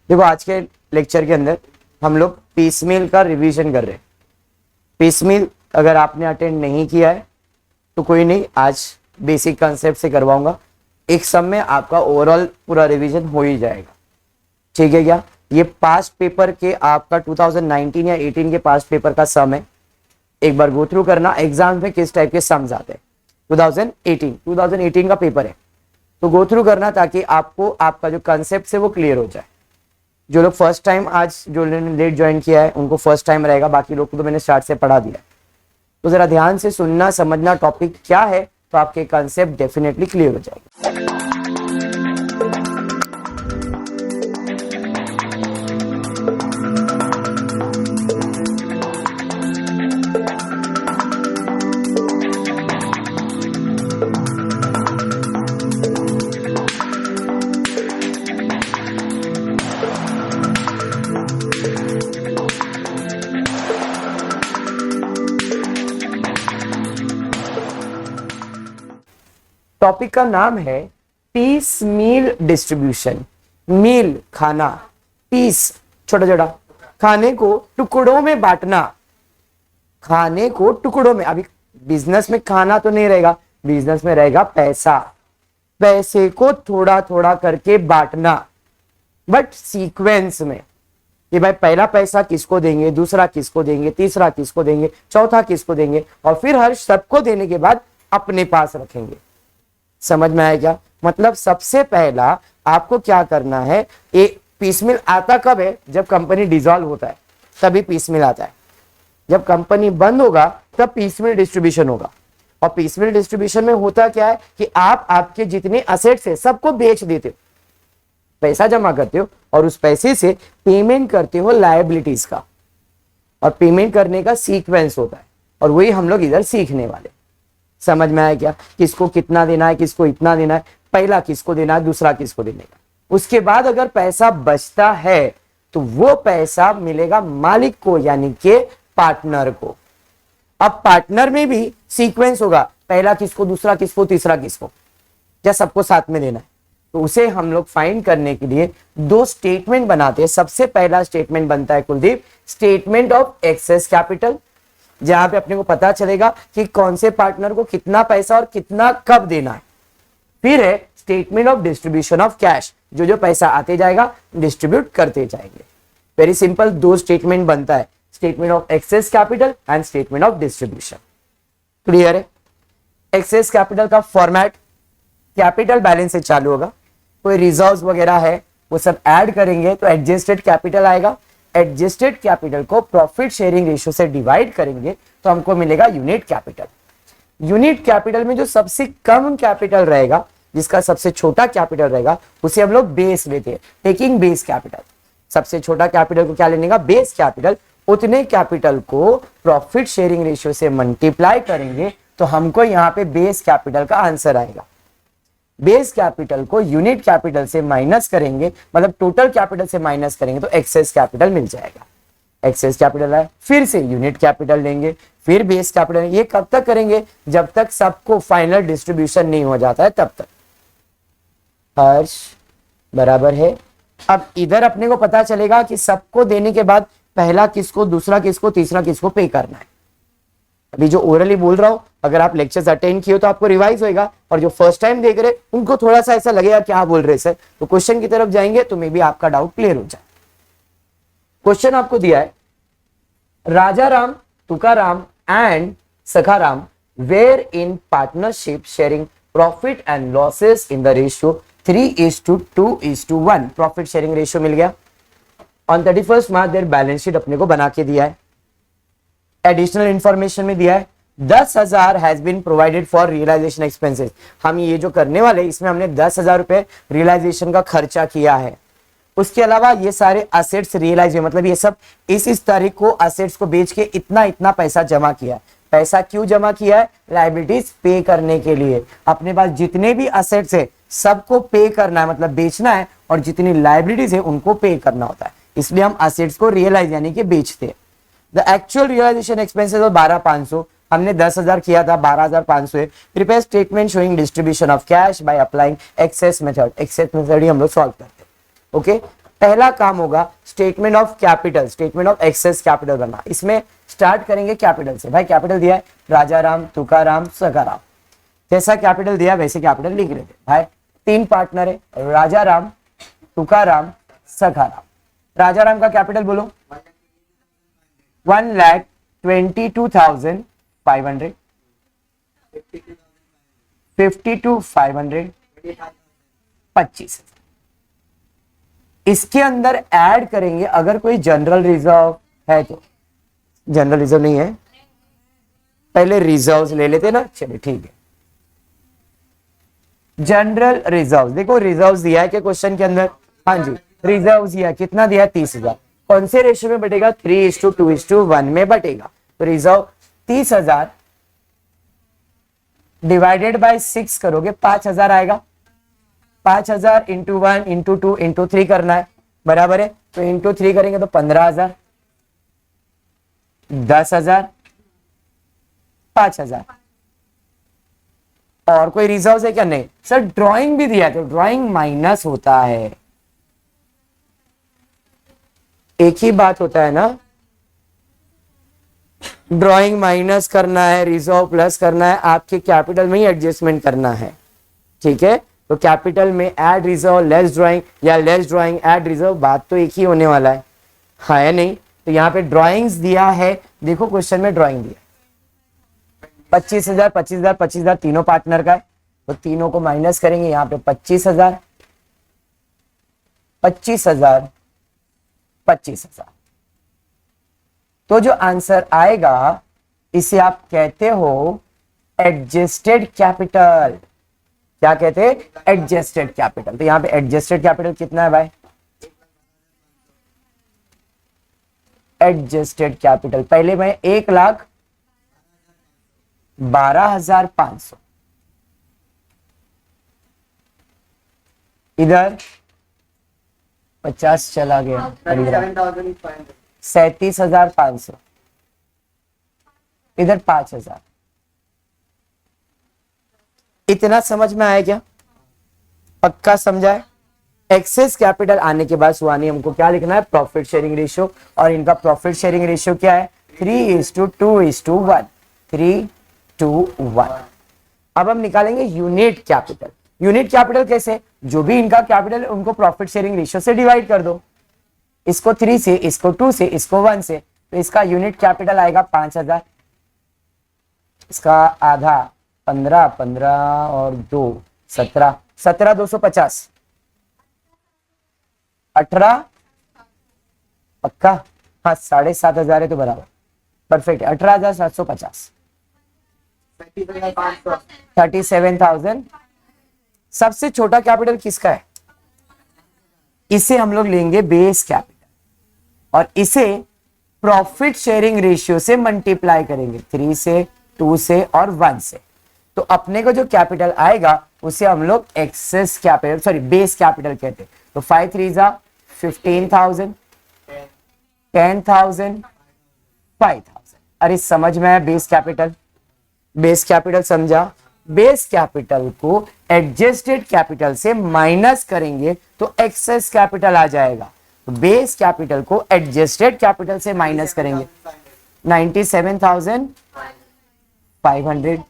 देखो आज के लेक्चर के अंदर हम लोग पीसमील का रिवीजन कर रहे हैं। पीसमील अगर आपने अटेंड नहीं किया है तो कोई नहीं, आज बेसिक कॉन्सेप्ट से करवाऊंगा। एक सम में आपका ओवरऑल पूरा रिवीजन हो ही जाएगा, ठीक है क्या। ये पास्ट पेपर के आपका 2019 या 18 के पास्ट पेपर का सम है। एक बार गो थ्रू करना एग्जाम में किस टाइप के सम्स आते हैं। 2018 का पेपर है तो गो थ्रू करना ताकि आपको आपका जो कॉन्सेप्ट है वो क्लियर हो जाए। जो लोग फर्स्ट टाइम, आज जो लेट ज्वाइन किया है उनको फर्स्ट टाइम रहेगा, बाकी लोग को तो मैंने स्टार्ट से पढ़ा दिया है। तो जरा ध्यान से सुनना, समझना टॉपिक क्या है, तो आपके कॉन्सेप्ट डेफिनेटली क्लियर हो जाएगा। टॉपिक का नाम है पीस मील डिस्ट्रीब्यूशन। मील खाना, पीस छोटा छोटा, खाने को टुकड़ों में बांटना। खाने को टुकड़ों में, अभी बिजनेस में खाना तो नहीं रहेगा, बिजनेस में रहेगा पैसा। पैसे को थोड़ा थोड़ा करके बांटना, बट सीक्वेंस में कि भाई पहला पैसा किसको देंगे, दूसरा किसको देंगे, तीसरा किसको देंगे, चौथा किसको देंगे, और फिर हर सबको देने के बाद अपने पास रखेंगे। समझ में आया क्या। मतलब सबसे पहला आपको क्या करना है, एक पीसमिल आता कब है, जब कंपनी डिसॉल्व होता है तभी पीसमिल आता है। जब कंपनी बंद होगा तब पीसमिल डिस्ट्रीब्यूशन होगा। और पीसमिल डिस्ट्रीब्यूशन में होता क्या है कि आप आपके जितने असेट्स है सबको बेच देते हो, पैसा जमा करते हो और उस पैसे से पेमेंट करते हो लायबिलिटीज का। और पेमेंट करने का सीक्वेंस होता है और वही हम लोग इधर सीखने वाले। समझ में आया क्या, किसको कितना देना है, किसको इतना देना है, पहला किसको देना है, दूसरा किसको देने का। उसके बाद अगर पैसा बचता है तो वो पैसा मिलेगा मालिक को, यानी के पार्टनर को। अब पार्टनर में भी सीक्वेंस होगा, पहला किसको, दूसरा किसको, तीसरा किसको, क्या सबको साथ में देना है। तो उसे हम लोग फाइंड करने के लिए दो स्टेटमेंट बनाते हैं। सबसे पहला स्टेटमेंट बनता है Kuldeep, statement of excess capital, जहां पे अपने को पता चलेगा कि कौन से पार्टनर को कितना पैसा और कितना कब देना है। फिर है statement of distribution of cash, जो जो पैसा आते जाएगा डिस्ट्रीब्यूट करते जाएंगे। वेरी सिंपल, दो स्टेटमेंट बनता है, statement of excess capital and statement of distribution. Clear है। एक्सेस कैपिटल का फॉर्मेट कैपिटल बैलेंस से चालू होगा, कोई रिजर्व्स वगैरह है वो सब ऐड करेंगे तो एडजस्टेड कैपिटल आएगा। एडजस्टेड कैपिटल को प्रॉफिट शेयरिंग रेशियो से डिवाइड करेंगे तो हमको मिलेगा यूनिट कैपिटल। यूनिट कैपिटल में जो सबसे कम कैपिटल रहेगा, जिसका सबसे छोटा कैपिटल रहेगा, उसे हम लोग बेस लेते हैं, टेकिंग बेस कैपिटल। सबसे छोटा कैपिटल को क्या लेने का, बेस कैपिटल। उतने कैपिटल को प्रॉफिट शेयरिंग रेशियो से मल्टीप्लाई करेंगे तो हमको यहाँ पे बेस कैपिटल का आंसर आएगा। बेस कैपिटल को यूनिट कैपिटल से माइनस करेंगे, मतलब टोटल कैपिटल से माइनस करेंगे तो एक्सेस कैपिटल मिल जाएगा। एक्सेस कैपिटल है, फिर से यूनिट कैपिटल लेंगे, फिर बेस कैपिटल। ये कब तक करेंगे, जब तक सबको फाइनल डिस्ट्रीब्यूशन नहीं हो जाता है तब तक। हर्ष बराबर है। अब इधर अपने को पता चलेगा कि सबको देने के बाद पहला किसको, दूसरा किसको, तीसरा किसको पे करना है। अभी जो ओरली बोल रहा हूं, अगर आप लेक्चर्स अटेंड किए तो आपको रिवाइज होएगा, और जो फर्स्ट टाइम देख रहे उनको थोड़ा सा ऐसा लगेगा क्या बोल रहे सर, तो क्वेश्चन की तरफ जाएंगे तो मे बी आपका डाउट क्लियर हो जाए। क्वेश्चन आपको दिया है, Raja Ram, Tukaram and Sakharam were in partnership sharing profit and losses in the ratio 3:2:1। Profit sharing ratio मिल गया। On 31st March their balance sheet अपने को बना के दिया है। एडिशनल इंफॉर्मेशन में दिया है 10,000 has been provided for realisation expenses. हम ये जो करने वाले इसमें हमने 10,000 रुपए रियलाइजेशन का खर्चा किया है। उसके अलावा ये सारे असेट्स रियलाइज हुए, मतलब ये सब इस तारीख को असेट्स को बेच के इतना इतना पैसा जमा किया है। पैसा क्यों जमा किया है, लायबिलिटीज पे करने के लिए। अपने पास जितने भी असेट्स है सबको पे करना है, मतलब बेचना है, और जितनी लायबिलिटीज है उनको पे करना होता है, इसलिए हम असेट्स को रियलाइज यानी कि बेचते हैं। The actual realisation expenses of 12,500, हमने 10,000 किया था, 12,500 है। Prepare statement showing distribution of cash by applying excess method. Excess method ही हम लोग सॉल्व करते हैं। ओके, पहला काम होगा statement of capital, statement of excess capital बनना। इसमें स्टार्ट करेंगे कैपिटल से। भाई कैपिटल दिया है राजा राम, तुकाराम, सखाराम, जैसा कैपिटल दिया वैसे कैपिटल लिख लेते। भाई 3 पार्टनर है, राजा राम, तुकाराम, सखाराम। राजा राम का कैपिटल बोलो 1,22,500, 52,500, 25। इसके अंदर ऐड करेंगे अगर कोई जनरल रिजर्व है तो। जनरल रिजर्व नहीं है, पहले रिजर्व्स ले लेते ना, चलिए ठीक है। जनरल रिजर्व, देखो रिजर्व्स दिया है क्या क्वेश्चन के अंदर? हाँ जी, रिजर्व्स दिया, कितना दिया है? 30,000। कौन से रेशियो में बटेगा? 3:2:1 में बटेगा। तो रिजर्व 30,000 डिवाइडेड बाय 6 करोगे 5,000 आएगा। 5,000 इंटू 1 इंटू 2 इंटू 3 करना है, बराबर है। तो इंटू 3 करेंगे तो 15,000, 10,000, 5,000। और कोई रिजर्व है क्या? नहीं सर, ड्राइंग भी दिया है तो ड्राइंग माइनस होता है। एक ही बात होता है ना, ड्राइंग माइनस करना है, रिजर्व प्लस करना है, आपके कैपिटल में ही एडजस्टमेंट करना है, ठीक है। तो कैपिटल में ऐड रिजर्व लेस ड्राइंग या लेस ड्राइंग ऐड रिजर्व, बात तो एक ही होने वाला है, हाँ या नहीं? तो यहाँ पे ड्राइंग्स दिया है, देखो क्वेश्चन में ड्राइंग दिया 25,000, 25,000, 25,000 तीनों पार्टनर का है, तो तीनों को माइनस करेंगे। यहाँ पे 25,000, 25,000, 25,000। तो जो आंसर आएगा इसे आप कहते हो एडजस्टेड कैपिटल। क्या कहते हैं? Adjusted capital. तो यहाँ पे एडजस्टेड कैपिटल कितना है भाई? एडजस्टेड कैपिटल पहले मैं 1,12,500, इधर 50 चला गया, 37,500, इधर 5,000। इतना समझ में आया क्या? पक्का समझा है? एक्सेस कैपिटल आने के बाद सुहानी हमको क्या लिखना है? Profit sharing ratio. और इनका प्रॉफिट शेयरिंग रेशियो क्या है? 3:2:1, 3:1। अब हम निकालेंगे यूनिट कैपिटल। यूनिट कैपिटल कैसे? जो भी इनका कैपिटल है उनको प्रॉफिट शेयरिंग रेशियो से डिवाइड कर दो। इसको 3 से, इसको 2 से, इसको 1 से, तो इसका यूनिट कैपिटल आएगा 5,000। इसका आधा 15, 15 और 2 17, 17,250, 18 पक्का? हाँ 7,500 है तो बराबर, परफेक्ट। 18,750, 37,000। सबसे छोटा कैपिटल किसका है? इसे हम लोग लेंगे बेस कैपिटल और इसे प्रॉफिट शेयरिंग रेशियो से मल्टीप्लाई करेंगे, 3 से, 2 से और 1 से। तो अपने को जो कैपिटल आएगा उसे हम लोग excess capital, sorry base capital कहते हैं। तो 5 3 15,000, 10,000, 5,000। अरे समझ में आया बेस कैपिटल? बेस कैपिटल समझा? बेस कैपिटल को एडजस्टेड कैपिटल से माइनस करेंगे तो एक्सेस कैपिटल आ जाएगा। तो बेस कैपिटल को एडजस्टेड कैपिटल से माइनस करेंगे, 97,500,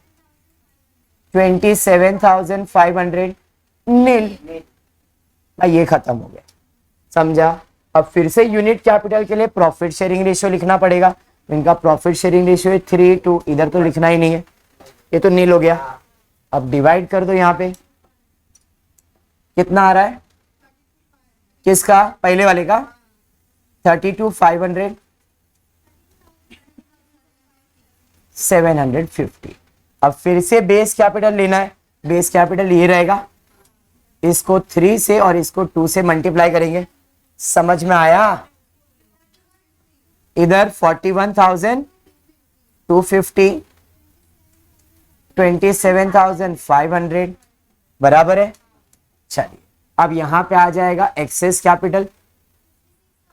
27,500, नील। ये खत्म हो गया, समझा? अब फिर से यूनिट कैपिटल के लिए प्रॉफिट शेयरिंग रेशियो लिखना पड़ेगा। इनका प्रॉफिट शेयरिंग रेशियो है 3:2, इधर तो लिखना ही नहीं है, ये तो नील हो गया। अब डिवाइड कर दो, यहाँ पे कितना आ रहा है? किसका? पहले वाले का 32,500, 750। अब फिर से बेस कैपिटल लेना है। बेस कैपिटल ये रहेगा, इसको 3 से और इसको 2 से मल्टीप्लाई करेंगे। समझ में आया? इधर 41,250, 27,500 बराबर है। चलिए अब यहां पे आ जाएगा एक्सेस कैपिटल।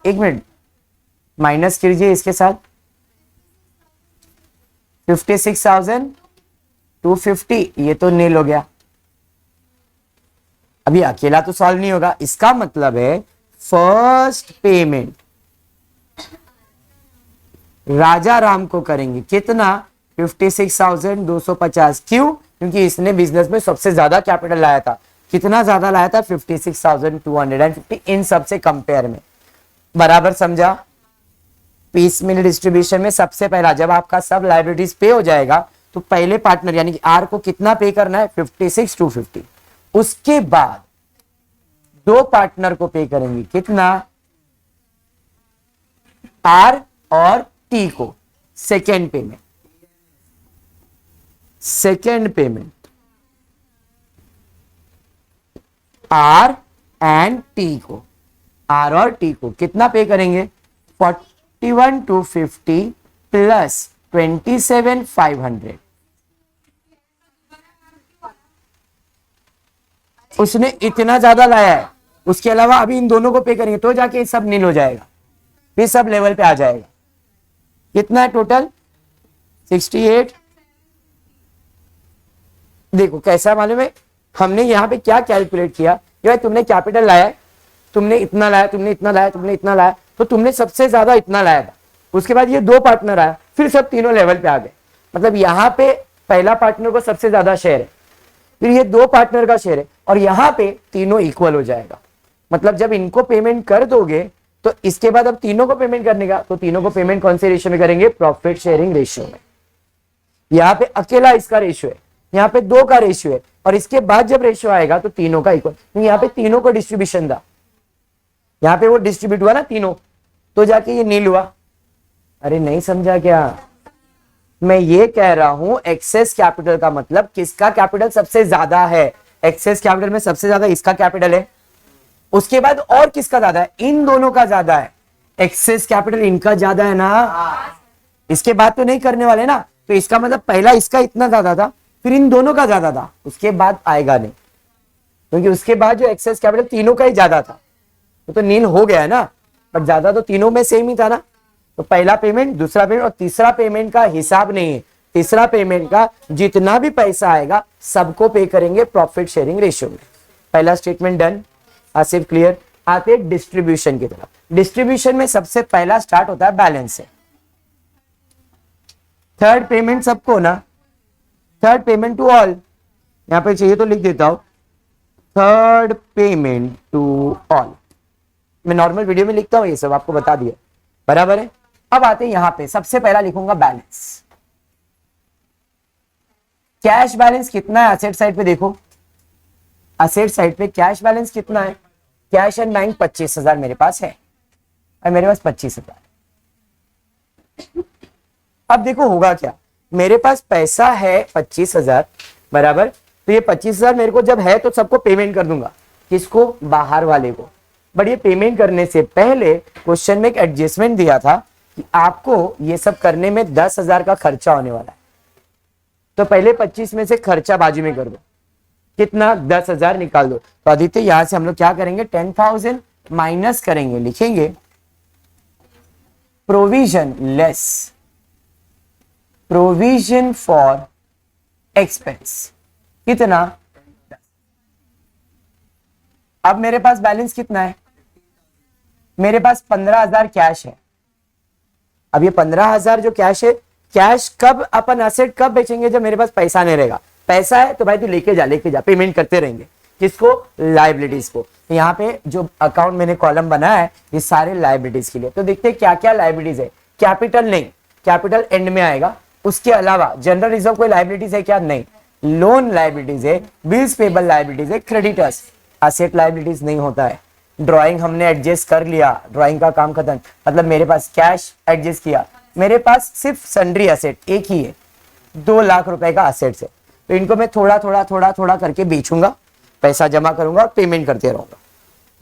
एक मिनट माइनस कीजिए इसके साथ, 56,250, ये तो नील हो गया। अभी अकेला तो सॉल्व नहीं होगा, इसका मतलब है फर्स्ट पेमेंट राजा राम को करेंगे कितना, 56,250। क्यों? क्योंकि इसने बिजनेस में सबसे ज्यादा कैपिटल लाया था। कितना ज्यादा लाया था? 56,250 इन सबसे कंपेयर में। बराबर समझा? पीस मिल डिस्ट्रीब्यूशन में सबसे पहला जब आपका सब लाइबिलिटीज पे हो जाएगा तो पहले पार्टनर यानी कि आर को कितना पे करना है? 56,250। उसके बाद दो पार्टनर को पे करेंगे कितना? आर और टी को। Second payment R and T को, आर और टी को कितना पे करेंगे? 41,250 प्लस 27,500। उसने इतना ज्यादा लाया है, उसके अलावा अभी इन दोनों को पे करेंगे तो जाके ये सब नील हो जाएगा, ये सब लेवल पे आ जाएगा। कितना है टोटल? 68। देखो कैसा मालूम है, हमने यहां पे क्या कैलकुलेट किया कि भाई तुमने कैपिटल लाया, तुमने इतना लाया, तुमने इतना लाया, तुमने इतना लाया, तो तुमने सबसे ज्यादा इतना लाया था। उसके बाद ये दो पार्टनर आया, फिर सब तीनों लेवल पे आ गए। मतलब यहाँ पे पहला पार्टनर को सबसे ज्यादा शेयर है, फिर ये दो पार्टनर का शेयर है, और यहाँ पे तीनों इक्वल हो जाएगा। मतलब जब इनको पेमेंट कर दोगे तो इसके बाद अब तीनों को पेमेंट करने का, तो तीनों को पेमेंट कौन से रेशियो में करेंगे? प्रॉफिट शेयरिंग रेशियो में। यहाँ पे अकेला इसका रेशियो है, यहाँ पे दो का रेशियो है, और इसके बाद जब रेशियो आएगा तो तीनों का इक्वल, क्योंकि यहाँ पे तीनों को डिस्ट्रीब्यूशन था, यहाँ पे वो डिस्ट्रीब्यूट हुआ ना तीनों, तो जाके ये नील हुआ। अरे नहीं समझा क्या? मैं ये कह रहा हूं एक्सेस कैपिटल का मतलब किसका कैपिटल सबसे ज्यादा है? एक्सेस कैपिटल में सबसे ज्यादा इसका कैपिटल है, उसके बाद और किसका ज्यादा है? इन दोनों का ज्यादा है। एक्सेस कैपिटल इनका ज्यादा है ना, इसके बाद तो नहीं करने वाले ना, तो इसका मतलब पहला इसका इतना ज्यादा था, फिर इन दोनों का ज्यादा था, उसके बाद आएगा नहीं, क्योंकि उसके बाद जो एक्सेस कैपिटल तीनों का ही ज्यादा था, तो नील हो गया है ना, पर ज्यादा तो तीनों में सेम ही था ना। तो पहला पेमेंट, दूसरा पेमेंट और तीसरा पेमेंट का हिसाब नहीं है। तीसरा पेमेंट का जितना भी पैसा आएगा सबको पे करेंगे प्रॉफिट शेयरिंग रेशियो में। पहला स्टेटमेंट डन। आसिफ क्लियर? आते डिस्ट्रीब्यूशन की तरफ। डिस्ट्रीब्यूशन में सबसे पहला स्टार्ट होता है बैलेंस से। थर्ड पेमेंट सबको ना, थर्ड पेमेंट टू ऑल, यहां पे चाहिए तो लिख देता हूं थर्ड पेमेंट टू ऑल। मैं नॉर्मल वीडियो में लिखता हूं, ये सब आपको बता दिया, बराबर है। अब आते हैं यहां पे, सबसे पहला लिखूंगा बैलेंस। कैश बैलेंस कितना है असेट साइड पे? देखो असेट साइड पे कैश बैलेंस कितना है? कैश एंड बैंक 25,000 मेरे पास है, और मेरे पास 25,000। अब देखो होगा क्या, मेरे पास पैसा है 25,000, बराबर। तो ये 25,000 मेरे को जब है तो सबको पेमेंट कर दूंगा। किसको? बाहर वाले को। बट ये पेमेंट करने से पहले क्वेश्चन में एक एडजस्टमेंट दिया था कि आपको ये सब करने में 10,000 का खर्चा होने वाला है, तो पहले 25 में से खर्चा बाजू में कर दो। कितना? 10,000 निकाल दो। तो आदित्य यहां से हम लोग क्या करेंगे? 10,000 माइनस करेंगे, लिखेंगे provision less provision for expense. कितना? अब मेरे पास बैलेंस कितना है? मेरे पास 15,000 कैश है। अब ये 15,000 जो कैश है, कैश कब अपन असेट कब बेचेंगे? जब मेरे पास पैसा नहीं रहेगा। पैसा है तो भाई तू लेके जा, पेमेंट करते रहेंगे। किसको? लाइबिलिटीज को। तो यहाँ पे जो अकाउंट मैंने कॉलम बनाया है ये सारे लाइबिलिटीज के लिए। तो देखते हैं क्या क्या लाइबिलिटीज है। कैपिटल नहीं, कैपिटल एंड में आएगा। उसके अलावा जनरल रिजर्व कोई लाइबिलिटीज है क्या? नहीं। लोन लाइबिलिटीज है, बिल्स पेबल लाइबिलिटीज है, क्रेडिटर्स। असेट लाइबिलिटीज नहीं होता है। ड्राइंग हमने एडजस्ट कर लिया, ड्राइंग का काम खत्म। मतलब मेरे पास कैश एडजस्ट किया, मेरे पास सिर्फ सन्ड्री असेट एक ही है, 2 लाख रुपए का असेट्स है। तो इनको मैं थोड़ा थोड़ा थोड़ा थोड़ा करके बेचूंगा, पैसा जमा करूंगा और पेमेंट करते रहूंगा।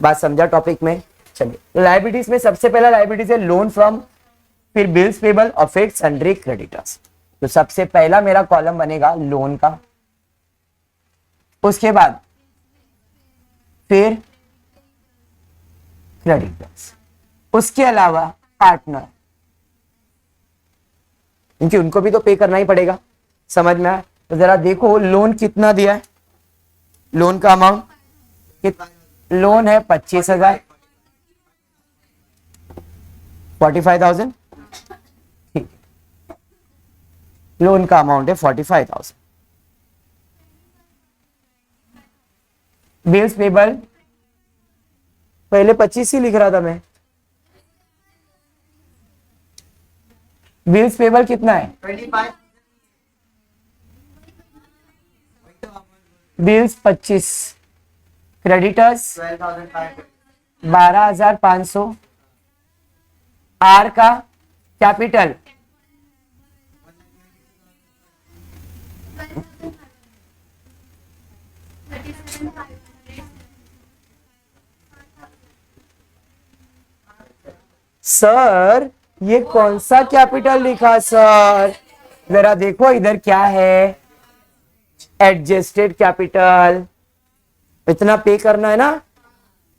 बात समझा टॉपिक में? चलिए, तो लाइबिलिटीज में सबसे पहला लाइबिलिटीज है लोन फ्रॉम, फिर बिल्स पेबल और फिर सन्ड्री क्रेडिटर्स। तो सबसे पहला मेरा कॉलम बनेगा लोन का, उसके बाद फिर क्रेडिटर्स, उसके अलावा पार्टनर, क्योंकि उनको भी तो पे करना ही पड़ेगा। समझ में आया? तो जरा देखो लोन कितना दिया है, लोन का अमाउंट लोन है 25,000, 45,000, ठीक, लोन का अमाउंट है 45,000। बिल्स पेबल पहले 25 ही लिख रहा था मैं। बिल्स पेबल कितना है? 25। बिल्स 25, क्रेडिटर्स 12,500, आर का कैपिटल सर ये कौन सा कैपिटल लिखा सर? जरा देखो इधर क्या है, एडजस्टेड कैपिटल। इतना पे करना है ना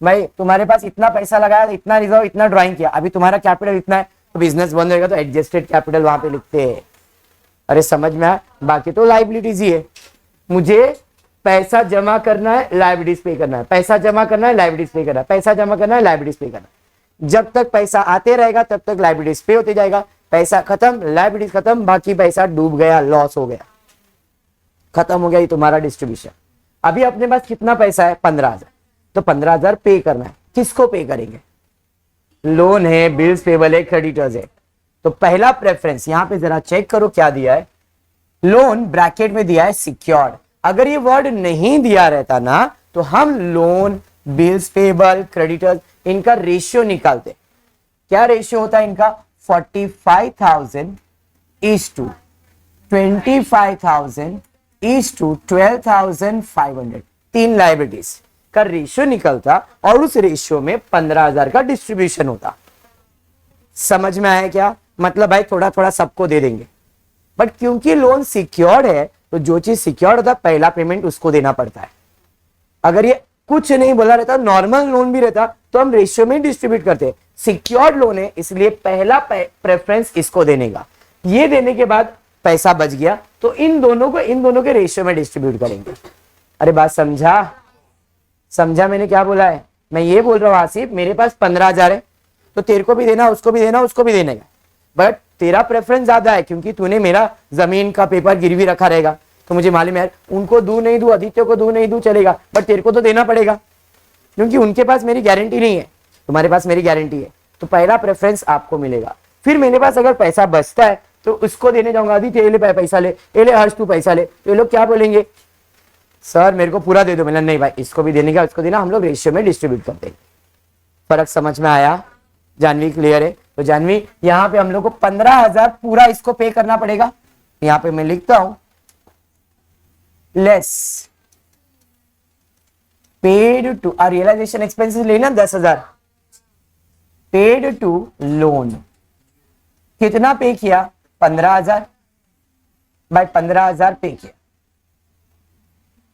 भाई, तुम्हारे पास इतना पैसा लगाया, इतना रिजर्व, इतना ड्राइंग किया, अभी तुम्हारा कैपिटल इतना है, तो बिजनेस बंद होगा तो एडजस्टेड कैपिटल वहां पे लिखते हैं। अरे समझ में आया? बाकी तो लाइबिलिटीज ही है। मुझे पैसा जमा करना है, लाइबिलिटीज पे करना है, पैसा जमा करना है, लाइबिलिटीज पे करना है, पैसा जमा करना है, लाइबिलिटीज पे करना है। जब तक पैसा आते रहेगा तब तक लाइबिलिटीज पे होते जाएगा, पैसा खत्म, लाइबिलिटीज खत्म, बाकी पैसा डूब गया, लॉस हो गया, खत्म हो गया ये तुम्हारा डिस्ट्रीब्यूशन। अभी अपने पास कितना पैसा है? 15,000, तो 15,000 पे करना है। किसको पे करेंगे? लोन है, बिल्स पेबल है, क्रेडिटर्स है। तो पहला प्रेफरेंस यहां पे जरा चेक करो क्या दिया है, लोन ब्रैकेट में दिया है सिक्योर्ड। अगर ये वर्ड नहीं दिया रहता ना तो हम लोन, बिल्स पेबल, क्रेडिटर्स इनका रेशियो निकालते। क्या रेशियो होता है इनका? 45,000 इज टू 25,000 इज टू 12,500, तीन लाइबिलिटीज का रेशियो निकलता और उस रेशियो में 15,000 का डिस्ट्रीब्यूशन होता। समझ में आया क्या? मतलब भाई थोड़ा थोड़ा सबको दे देंगे, बट क्योंकि लोन सिक्योर्ड है तो जो चीज सिक्योर्ड होता पहला पेमेंट उसको देना पड़ता है। अगर ये कुछ नहीं बोला रहता, नॉर्मल लोन भी रहता तो हम रेशियो में डिस्ट्रीब्यूट करते। सिक्योर्ड लोन है इसलिए पहला प्रेफरेंस इसको देने का, ये देने के बाद पैसा बच गया तो इन दोनों के रेशियो में डिस्ट्रीब्यूट करेंगे। अरे बात समझा? समझा मैंने क्या बोला है? मैं ये बोल रहा हूं आसिफ, मेरे पास 15,000 है तो तेरे को भी देना, उसको भी देना, उसको भी देने का, बट तेरा प्रेफरेंस ज्यादा है क्योंकि तूने मेरा जमीन का पेपर गिरवी रखा रहेगा, तो मुझे मालूम है उनको दू नहीं दू, आदित्य को दू नहीं दू चलेगा, बट तेरे को तो देना पड़ेगा क्योंकि उनके पास मेरी गारंटी नहीं है, तुम्हारे पास मेरी गारंटी है, तो पहला प्रेफरेंस आपको मिलेगा। फिर मेरे पास अगर पैसा बचता है तो उसको देने जाऊंगा, आदित्य ये ले पैसा ले, ये ले हर्ष तू पैसा ले, तो ये लोग क्या बोलेंगे? सर मेरे को पूरा दे दो। मैंने नहीं भाई, इसको भी देने का, उसको देना, हम लोग रेशियो में डिस्ट्रीब्यूट करते हैं। फर्क समझ में आया? जानवी क्लियर है? तो जानवी यहां पे हम लोग को 15,000 पूरा इसको पे करना पड़ेगा। यहां पे मैं लिखता हूं less paid to realisation expenses लेना 10,000 पेड टू लोन। कितना पे किया? 15,000 बाय 15,000 पे किया,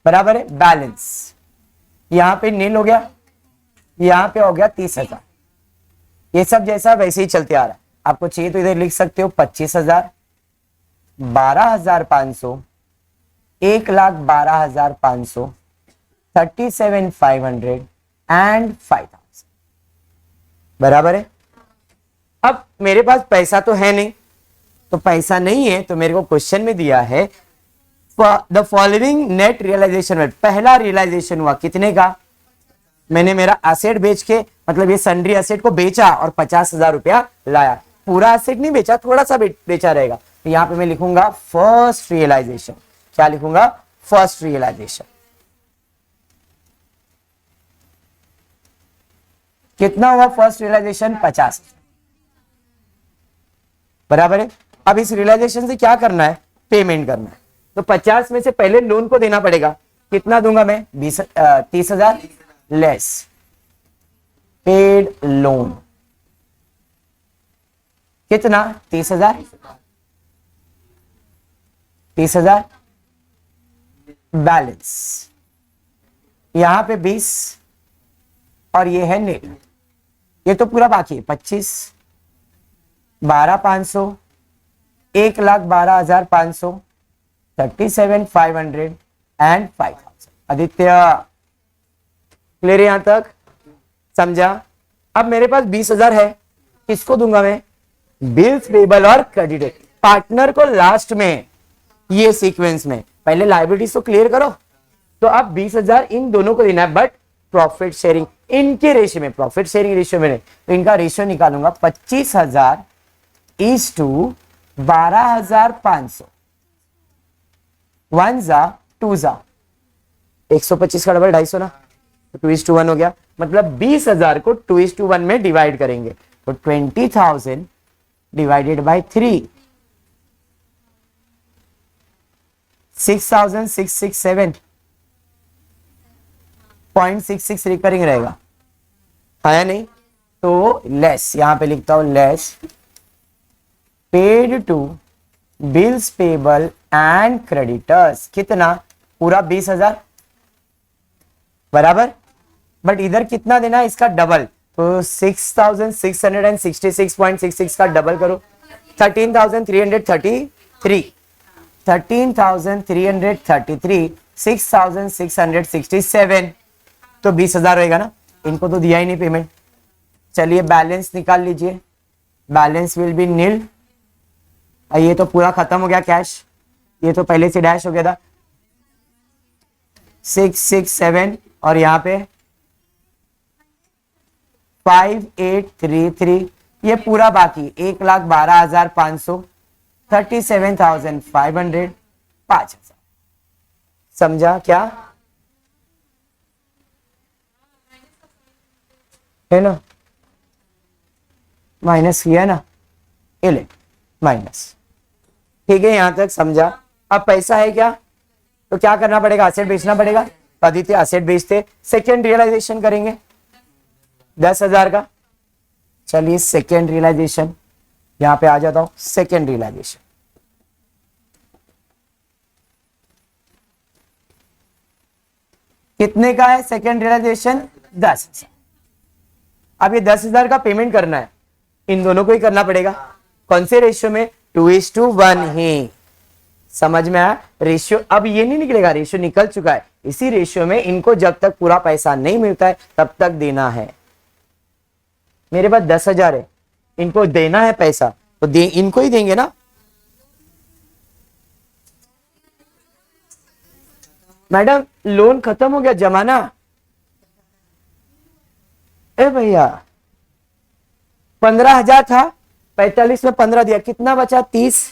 बराबर है बैलेंस। यहां पे नील हो गया, यहां पे हो गया 30,000। ये सब जैसा वैसे ही चलते आ रहा है। आपको चाहिए तो इधर लिख सकते हो 25,000, 12,500, 1,12,500, 37,500 एंड 5,000, बराबर है। अब मेरे पास पैसा तो है नहीं, तो पैसा नहीं है तो मेरे को क्वेश्चन में दिया है the following net realisation rate. पहला रियलाइजेशन हुआ कितने का? मैंने मेरा एसेट बेच के, मतलब ये सन्ड्री एसेट को बेचा और 50,000 रुपया लाया। पूरा एसेट नहीं बेचा, थोड़ा सा बेचा रहेगा, तो यहां पे मैं लिखूंगा फर्स्ट रियलाइजेशन। क्या लिखूंगा? First realisation. कितना हुआ फर्स्ट रियलाइजेशन? 50, बराबर है। अब इस रियलाइजेशन से क्या करना है? पेमेंट करना है। तो 50 में से पहले लोन को देना पड़ेगा। कितना दूंगा मैं? 30,000 लेस पेड लोन। कितना? 30,000, 30,000 बैलेंस। यहां पे 20 और ये है नेट। ये तो पूरा बाकी है। 25, 12,500, 1,12,500, 37,500 एंड 5,000। आदित्य क्लियर यहां तक? समझा? अब मेरे पास 20,000 है, किसको दूंगा मैं? बिल्स पेबल और क्रेडिट, पार्टनर को लास्ट में, ये सीक्वेंस में। पहले लायबिलिटीज तो क्लियर करो। तो अब 20,000 इन दोनों को देना है, बट प्रॉफिट शेयरिंग इनके रेशियो में, प्रॉफिट शेयरिंग रेशियो में नहीं, तो इनका रेशियो निकालूंगा 25,000 इज टू 12,500, 1 जा 2 जा 125 का डबल 250 ना, तो 2:1 हो गया। मतलब 20,000 को 2:1 में डिवाइड करेंगे, तो 20,000 डिवाइडेड बाय 3, 6,667 0.66 रिकरिंग रहेगा, है नहीं? तो लेस, यहां पे लिखता हूं less paid to bills payable and creditors, कितना? पूरा 20,000 बराबर, बट इधर कितना देना है? इसका डबल, तो 6,666.66 का डबल करो, 13,333, 13,333, 6,667, तो 20,000 रहेगा ना। इनको तो दिया ही नहीं पेमेंट। चलिए बैलेंस निकाल लीजिए, बैलेंस विल बी नील। ये तो पूरा खत्म हो गया कैश, ये तो पहले से डैश हो गया था, 667 और यहाँ पे 5833, ये पूरा बाकी 1,12,500, 37,500, 5,000। समझा क्या? है ना? माइनस किया ना, ले माइनस, ठीक है, यहां तक समझा। अब पैसा है क्या, तो क्या करना पड़ेगा? असेट बेचना पड़ेगा। आदित्य असेट बेचते, सेकेंड रियलाइजेशन करेंगे 10,000 का। चलिए सेकेंड रियलाइजेशन, यहां पे आ जाता हूं, सेकेंड रियलाइजेशन कितने का है? Second realisation 10,000। अब ये 10,000 का पेमेंट करना है, इन दोनों को ही करना पड़ेगा। कौन से रेशियो में? 2:1 ही। समझ में आया? रेशियो अब ये नहीं निकलेगा, रेशियो निकल चुका है। इसी रेशियो में इनको जब तक पूरा पैसा नहीं मिलता है तब तक देना है। मेरे पास 10,000 है, इनको देना है पैसा, तो इनको ही देंगे ना। मैडम लोन खत्म हो गया, जमाना। ए भैया 15,000 था, 45 में 15 दिया, कितना बचा? 30।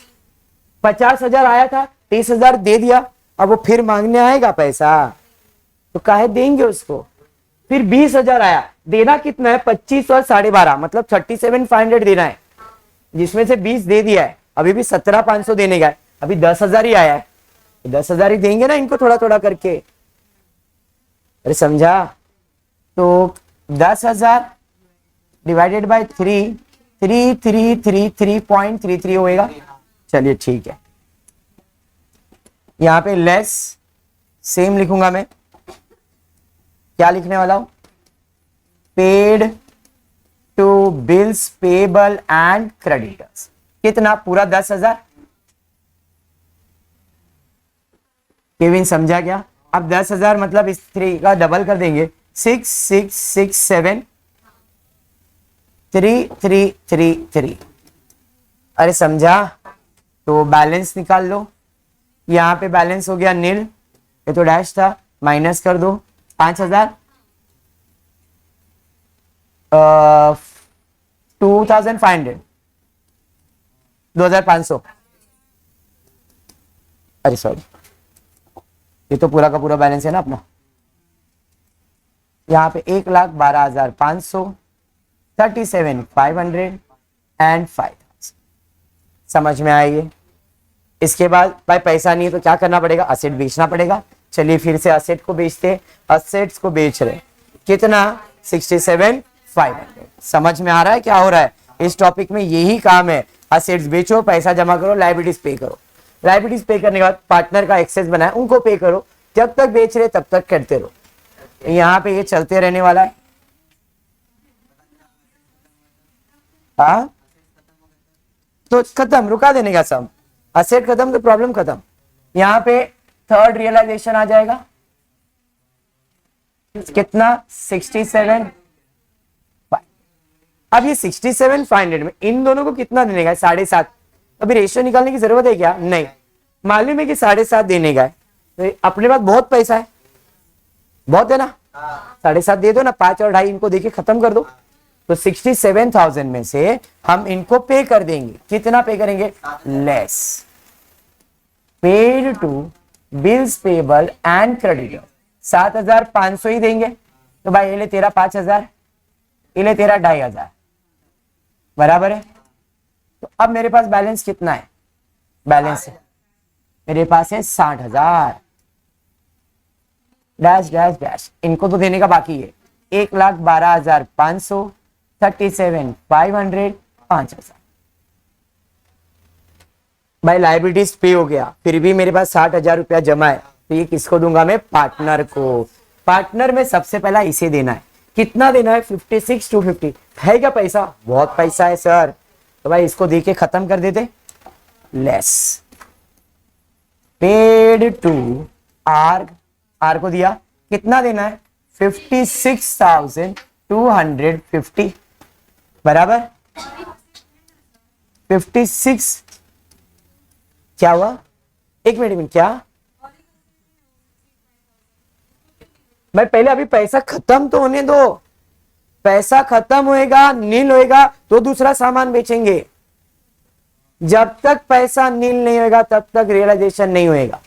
50,000 आया था, 30,000 दे दिया। अब वो फिर मांगने आएगा पैसा, तो काहे देंगे उसको? फिर 20,000 आया, देना कितना है? 25 और 12.5, मतलब 37,500 देना है, जिसमें से 20 दे दिया है, अभी भी 17,500 देने का है। अभी 10,000 ही आया है, 10,000 ही देंगे ना इनको, थोड़ा थोड़ा करके। अरे समझा? तो 10,000 डिवाइडेड बाय 3, 3,333.33 होएगा। चलिए ठीक है, यहां पे लेस सेम लिखूंगा मैं। क्या लिखने वाला हूं? Paid to bills payable and creditors, कितना? पूरा 10,000। केविन समझा क्या? अब 10,000 मतलब इस 3 का डबल कर देंगे, 6,667,3333। अरे समझा? तो बैलेंस निकाल लो, यहां पे बैलेंस हो गया नील, ये तो डैश था, माइनस कर दो 5,000, 2,500, 2,500। अरे सॉरी, ये तो पूरा का पूरा बैलेंस है ना अपना। यहाँ पे 1,12,500, 37,500 एंड 5,000। समझ में आइए? इसके बाद भाई पैसा नहीं है तो क्या करना पड़ेगा? असेट बेचना पड़ेगा। चलिए फिर से असेट को बेचते, असेट्स को बेच रहे, कितना? 67,500। समझ में आ रहा है क्या हो रहा है? इस टॉपिक में यही काम है, असेट्स बेचो, पैसा जमा करो, लायबिलिटीज पे करो। लायबिलिटीज पे करने के बाद पार्टनर का एक्सेस बनाए, उनको पे करो, जब तक बेच रहे तब तक करते रहो। यहाँ पे ये चलते रहने वाला है। हाँ तो खत्म, रुका देने का सब, असेट खत्म तो प्रॉब्लम खत्म। यहाँ पे थर्ड रियलाइजेशन आ जाएगा, कितना? 67। अब ये 67,500 में इन दोनों को कितना देने का है? 7.5। अभी रेशियो निकालने की जरूरत है क्या? नहीं, मालूम है कि 7.5 देने का है, तो अपने पास बहुत पैसा है, बहुत है ना, 7.5 दे दो ना, 5 और 2.5 इनको देके खत्म कर दो। तो 67,000 में से हम इनको पे कर देंगे, कितना पे करेंगे? Less paid to bills payable and creditor, 7,500 ही देंगे। तो भाई ये ले तेरा 5,000, ये ले तेरा 2,500, बराबर है। तो अब मेरे पास बैलेंस कितना है? बैलेंस है मेरे पास है 60,000 डैश डैश डैश, इनको तो देने का बाकी है 1,12,500, 37,500, 5,000। भाई लाइबिलिटीज पे हो गया, फिर भी मेरे पास 60,000 रुपया जमा है, तो ये किसको दूंगा मैं? पार्टनर को। पार्टनर में सबसे पहला इसे देना है। कितना देना है? 56,250 है क्या पैसा? बहुत पैसा है सर, तो भाई इसको देके खत्म कर देते। लेस पेड टू आर को दिया, कितना देना है? 56,250, बराबर 56। क्या हुआ? एक मिनट, क्या भाई पहले अभी पैसा खत्म तो होने दो, पैसा खत्म होएगा, नील होएगा तो दूसरा सामान बेचेंगे। जब तक पैसा नील नहीं होएगा तब तक रियलाइजेशन नहीं होएगा।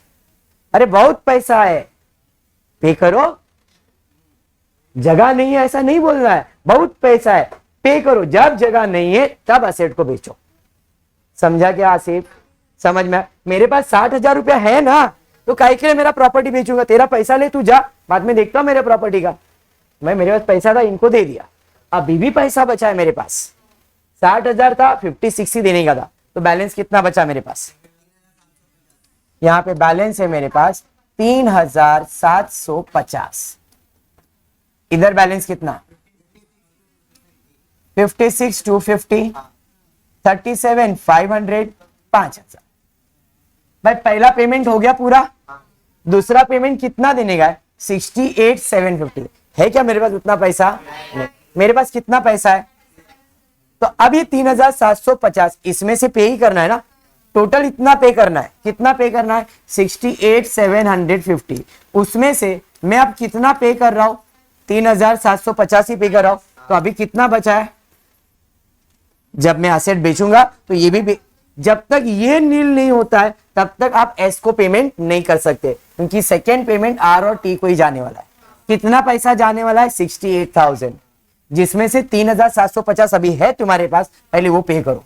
अरे बहुत पैसा है, पे करो, जगह नहीं है ऐसा नहीं बोल रहा है, बहुत पैसा है, पे करो। जब जगह नहीं है तब असेट को बेचो। समझा क्या आसिफ? समझ में? मेरे पास 60,000 रुपया है ना, तो काहे के लिए मेरा प्रॉपर्टी बेचूंगा? तेरा पैसा ले तू जा, बाद में देखता हूं मेरे प्रॉपर्टी का। मैं मेरे पास पैसा था, इनको दे दिया, अभी भी पैसा बचा है मेरे पास। 60,000 था, 56 ही देने का था, तो बैलेंस कितना बचा मेरे पास? यहां पे बैलेंस है मेरे पास 3,750। इधर बैलेंस कितना? 56,250, 37,500, 5,000। भाई पहला पेमेंट हो गया पूरा, दूसरा पेमेंट कितना देने का है? 68,750। है क्या मेरे पास उतना पैसा? नहीं। मेरे पास कितना पैसा है? तो अब ये 3,750 इसमें से पे ही करना है ना, टोटल इतना पे करना है। कितना पे करना है? 68,750। उसमें से मैं अब कितना पे कर रहा हूं? 3,750 ही पे कर रहा हूं। तो अभी कितना बचा है? जब मैं एसेट बेचूंगा तो ये भी जब तक ये नील नहीं होता है तब तक आप एस को पेमेंट नहीं कर सकते, क्योंकि सेकेंड पेमेंट आर और टी को ही जाने वाला है। कितना पैसा जाने वाला है? 68,000, जिसमें से 3,750 अभी है तुम्हारे पास, पहले वो पे करो,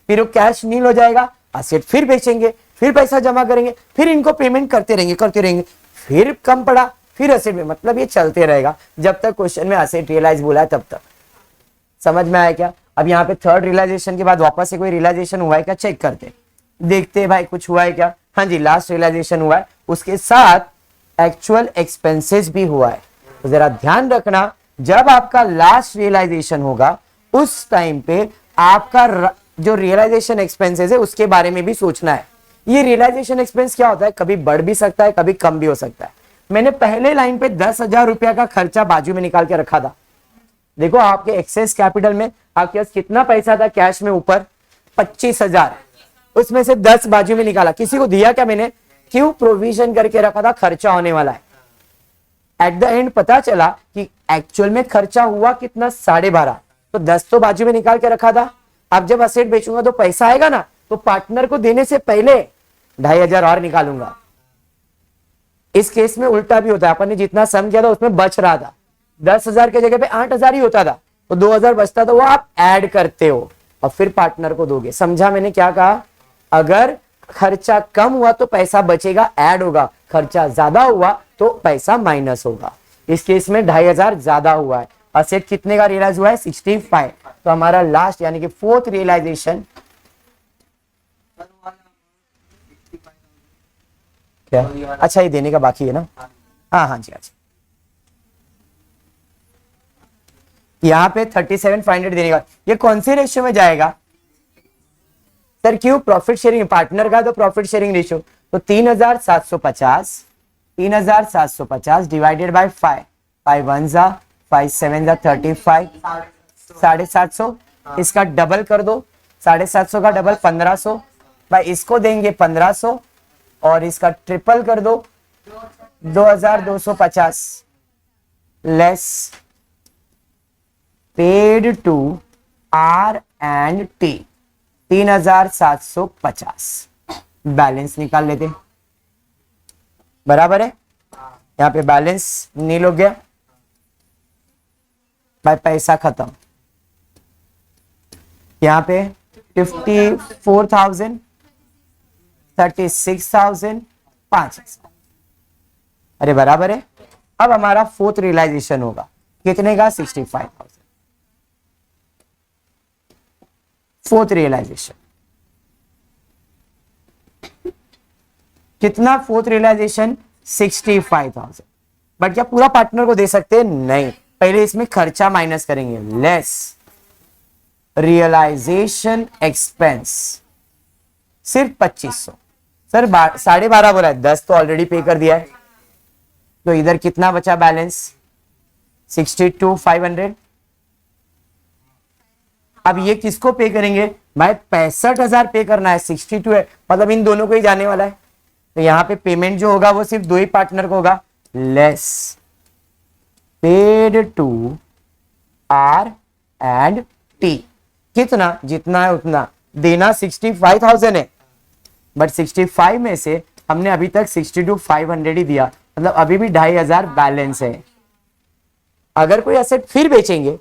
फिर वो कैश नील हो जाएगा, एसेट फिर बेचेंगे, फिर पैसा जमा करेंगे, फिर इनको पेमेंट करते रहेंगे, फिर कम पड़ा, फिर एसेट में, मतलब ये चलते रहेगा जब तक क्वेश्चन में एसेट रियलाइज बोला है तब तक। समझ में आया क्या? अब यहाँ पे थर्ड रियलाइजेशन के बाद वापस से कोई रियलाइजेशन हुआ है क्या चेक करते, देखते भाई कुछ हुआ है क्या। हाँ जी, लास्ट रियलाइजेशन हुआ है, उसके साथ एक्चुअल एक्सपेंसेस भी हुआ है। तो जरा ध्यान रखना, जब आपका लास्ट रियलाइजेशन होगा उस टाइम पे आपका जो रियलाइजेशन एक्सपेंसेस है उसके बारे में भी सोचना है। ये रियलाइजेशन एक्सपेंस क्या होता है? कभी बढ़ भी सकता है, कभी कम भी हो सकता है। मैंने पहले लाइन पे 10,000 रुपया का खर्चा बाजू में निकाल के रखा था। देखो आपके एक्सेस कैपिटल में आपके पास कितना पैसा था कैश में? ऊपर 25,000, उसमें से 10 बाजू में निकाला। किसी को दिया क्या मैंने? क्यों? प्रोविजन करके रखा था, खर्चा होने वाला है। एट द एंड पता चला कि एक्चुअल में खर्चा हुआ कितना? 12.5। तो 10 तो बाजू में निकाल के रखा था। अब जब असेट बेचूंगा तो पैसा आएगा ना, तो पार्टनर को देने से पहले 2,500 और निकालूंगा। इस केस में उल्टा भी होता है, अपन ने जितना सम किया था उसमें बच रहा था, 10,000 के जगह पे 8,000 ही होता था, तो 2,000 बचता था, वो आप ऐड करते हो और फिर पार्टनर को दोगे। समझा मैंने क्या कहा? अगर खर्चा कम हुआ तो पैसा बचेगा, ऐड होगा, खर्चा ज्यादा हुआ तो पैसा माइनस होगा। इस केस में 2,500 ज्यादा हुआ है। असेट कितने का रियलाइज हुआ है? 65। तो हमारा लास्ट यानी कि फोर्थ रियलाइजेशन क्या? अच्छा, ये देने का बाकी है ना? हाँ जी, अच्छा यहाँ पे 37,500 देने का। ये कौन से रेशियो में जाएगा सर? क्यों? प्रॉफिट शेयरिंग, पार्टनर का तो प्रॉफिट शेयरिंग रेशियो। तो 3,750 डिवाइडेड बाय 5, 5 1 जा 5 7 जा 35, 750, इसका डबल कर दो, 750 का डबल 1500, भाई इसको देंगे 1500 और इसका ट्रिपल कर दो 2250 less paid to R and T 3750, balance निकाल लेते, बराबर है। यहाँ पे बैलेंस नील हो गया भाई, पैसा खत्म। यहाँ पे 54,000, 36,000, 5,000, अरे बराबर है। अब हमारा फोर्थ रियलाइजेशन होगा कितने का? 65,000। फोर्थ रियलाइजेशन कितना? Fourth realisation 65,000। बट क्या पूरा पार्टनर को दे सकते हैं? नहीं, पहले इसमें खर्चा माइनस करेंगे, लेस रियलाइजेशन एक्सपेंस सिर्फ 2500। सर 12.5 बोला है, 10 तो ऑलरेडी पे कर दिया है, तो इधर कितना बचा बैलेंस? 62,500। अब ये किसको पे करेंगे भाई? 65,000 पे करना है, 62 है, मतलब इन दोनों को ही जाने वाला है। तो यहां पे पेमेंट जो होगा वो सिर्फ दो ही पार्टनर को होगा, less paid to R and T. कितना? जितना है उतना देना। 65,000 है, बट 65 में से हमने अभी तक 62,500 ही दिया, मतलब अभी भी 2,500 बैलेंस है। अगर कोई एसेट फिर बेचेंगे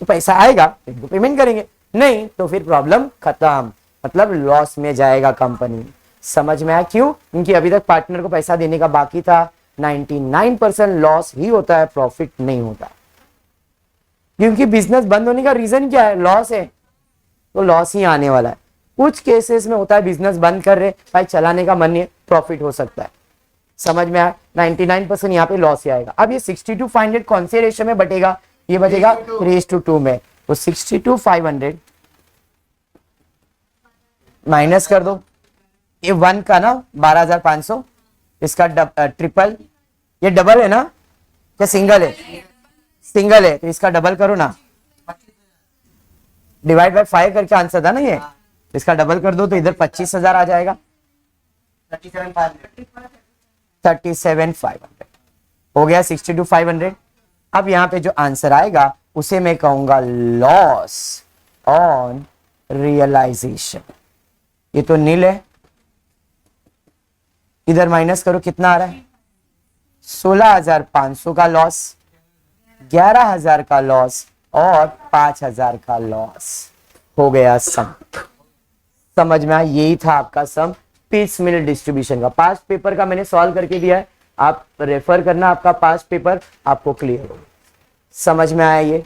तो पैसा आएगा, तो पेमेंट करेंगे, नहीं तो फिर प्रॉब्लम खत्म, मतलब लॉस में जाएगा कंपनी। समझ में आया क्यों? क्योंकि अभी तक पार्टनर को पैसा देने का बाकी था। 99% लॉस ही होता है, प्रॉफिट नहीं होता, क्योंकि बिजनेस बंद होने का रीजन क्या है? लॉस है, तो लॉस ही आने वाला है। कुछ केसेस में होता है बिजनेस बंद कर रहे भाई, चलाने का मन नहीं, प्रॉफिट हो सकता है। समझ में आया? 99% यहाँ पे लॉस ही आएगा। अब ये 62,500 कौन से रेशियो में बटेगा? ये बचेगा 3:2 में। तो 62,500 माइनस कर दो, ये 1 का ना 12,500, इसका ट्रिपल, ये डबल है ना क्या सिंगल है? सिंगल है, तो इसका डबल करो ना, डिवाइड बाय 5 करके आंसर था ना ये, इसका डबल कर दो तो इधर 25,000 आ जाएगा, 37,500 हो गया 62,500। अब यहाँ पे जो आंसर आएगा उसे मैं कहूंगा लॉस ऑन रियलाइजेशन। ये तो नील है, इधर माइनस करो, कितना आ रहा है? 16,500 का लॉस, 11,000 का लॉस और 5,000 का लॉस हो गया सम। समझ में आया? यही था आपका सम पीस मिल डिस्ट्रीब्यूशन का। पास्ट पेपर का मैंने सॉल्व करके दिया है, आप रेफर करना, आपका पास्ट पेपर आपको क्लियर हो। समझ में आया? ये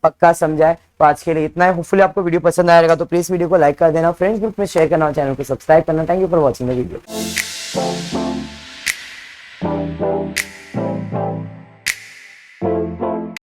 पक्का समझा है? तो आज के लिए इतना है। होपफुली आपको वीडियो पसंद आएगा, तो प्लीज वीडियो को लाइक कर देना, फ्रेंड्स ग्रुप में शेयर करना, चैनल को सब्सक्राइब करना। Thank you for watching the video.